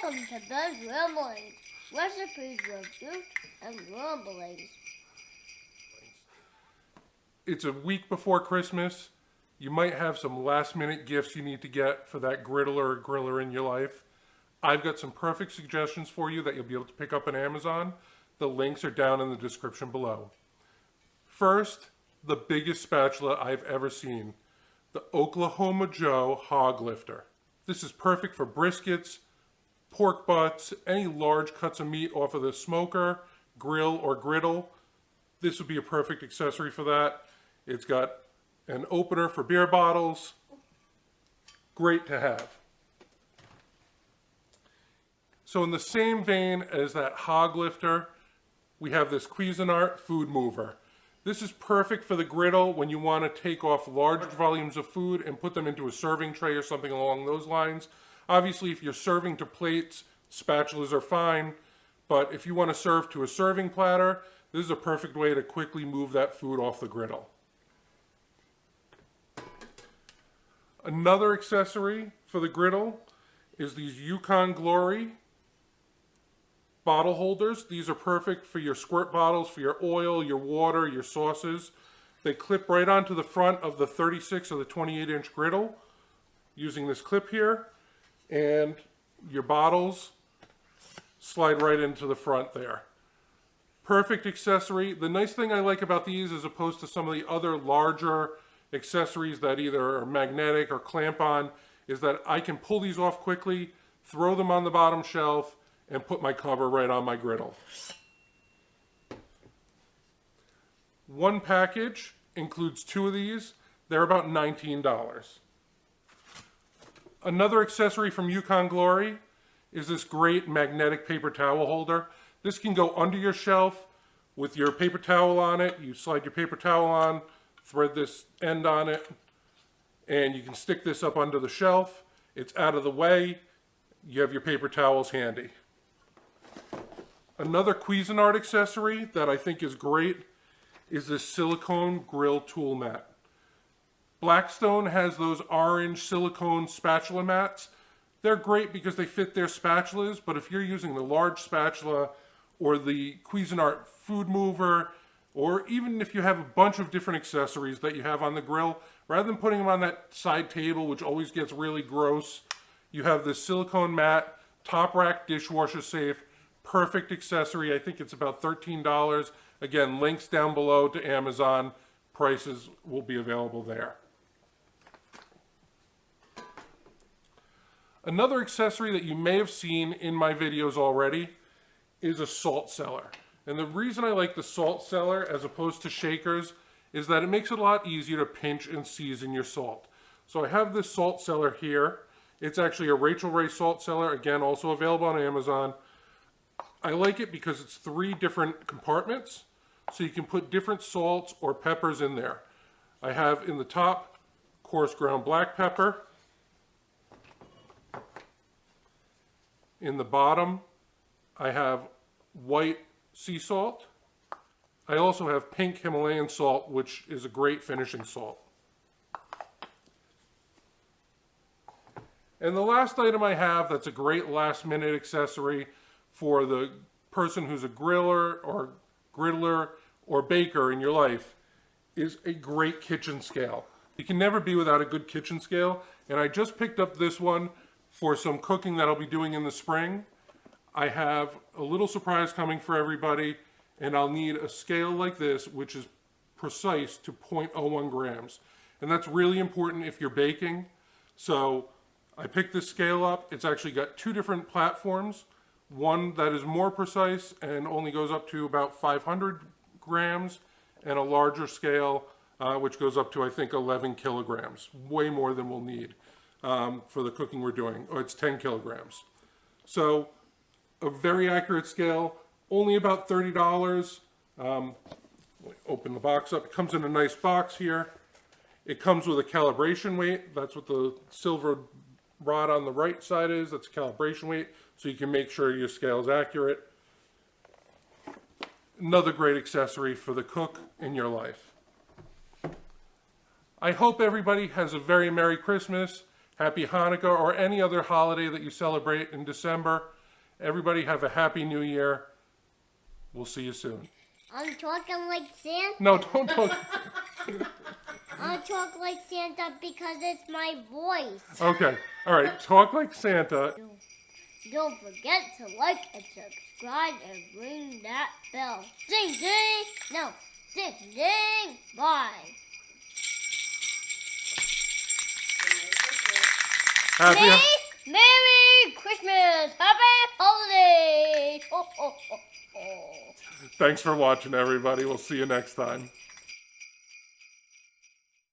Welcome to Ben's Ramblings, recipes, reviews, and rumblings. It's a week before Christmas. You might have some last minute gifts you need to get for that griddler or griller in your life. I've got some perfect suggestions for you that you'll be able to pick up on Amazon. The links are down in the description below. First, the biggest spatula I've ever seen, the Oklahoma Joe Hawg lifter. This is perfect for briskets, pork butts, any large cuts of meat off of the smoker, grill, or griddle. This would be a perfect accessory for that. It's got an opener for beer bottles. Great to have. So in the same vein as that Hawg lifter, we have this Cuisinart food mover. This is perfect for the griddle when you want to take off large volumes of food and put them into a serving tray or something along those lines. Obviously, if you're serving to plates, spatulas are fine, but if you want to serve to a serving platter, this is a perfect way to quickly move that food off the griddle. Another accessory for the griddle is these Yukon Glory bottle holders. These are perfect for your squirt bottles, for your oil, your water, your sauces. They clip right onto the front of the 36 or the 28-inch griddle using this clip here, and your bottles slide right into the front there. Perfect accessory. The nice thing I like about these, as opposed to some of the other larger accessories that either are magnetic or clamp on, is that I can pull these off quickly, throw them on the bottom shelf, and put my cover right on my griddle. One package includes 2 of these. They're about $19. Another accessory from Yukon Glory is this great magnetic paper towel holder. This can go under your shelf with your paper towel on it. You slide your paper towel on, thread this end on it, and you can stick this up under the shelf. It's out of the way. You have your paper towels handy. Another Cuisinart accessory that I think is great is this silicone grill tool mat. Blackstone has those orange silicone spatula mats. They're great because they fit their spatulas, but if you're using the large spatula or the Cuisinart food mover, or even if you have a bunch of different accessories that you have on the grill, rather than putting them on that side table, which always gets really gross, you have this silicone mat, top rack dishwasher safe, perfect accessory. I think it's about $13. Again, links down below to Amazon. Prices will be available there. Another accessory that you may have seen in my videos already is a salt cellar. And the reason I like the salt cellar as opposed to shakers is that it makes it a lot easier to pinch and season your salt. So I have this salt cellar here. It's actually a Rachael salt cellar, again, also available on Amazon. I like it because it's 3 different compartments, so you can put different salts or peppers in there. I have in the top coarse ground black pepper. In the bottom, I have white sea salt. I also have pink Himalayan salt, which is a great finishing salt. And the last item I have that's a great last minute accessory for the person who's a griller or griddler or baker in your life is a great kitchen scale. You can never be without a good kitchen scale, and I just picked up this one for some cooking that I'll be doing in the spring. I have a little surprise coming for everybody, and I'll need a scale like this, which is precise to 0.01 grams. And that's really important if you're baking. So I picked this scale up. It's actually got 2 different platforms. One that is more precise and only goes up to about 500 grams, and a larger scale which goes up to, I think, 11 kilograms. Way more than we'll need for the cooking we're doing. Oh, it's 10 kilograms. So a very accurate scale, only about $30. Open the box up. It comes in a nice box here. It comes with a calibration weight. That's what the silver rod on the right side is. That's a calibration weight, so you can make sure your scale is accurate. Another great accessory for the cook in your life. I hope everybody has a very Merry Christmas, Happy Hanukkah or any other holiday that you celebrate in December. Everybody have a happy new year. We'll see you soon. I'm talking like Santa. No, don't talk. I'll talk like Santa because it's my voice. Okay. All right. Talk like Santa. Don't forget to like and subscribe and ring that bell. Ding ding! No, ding ding! Bye. Happy. Merry Christmas! Happy holidays! Ho, ho, ho, ho. Thanks for watching, everybody. We'll see you next time.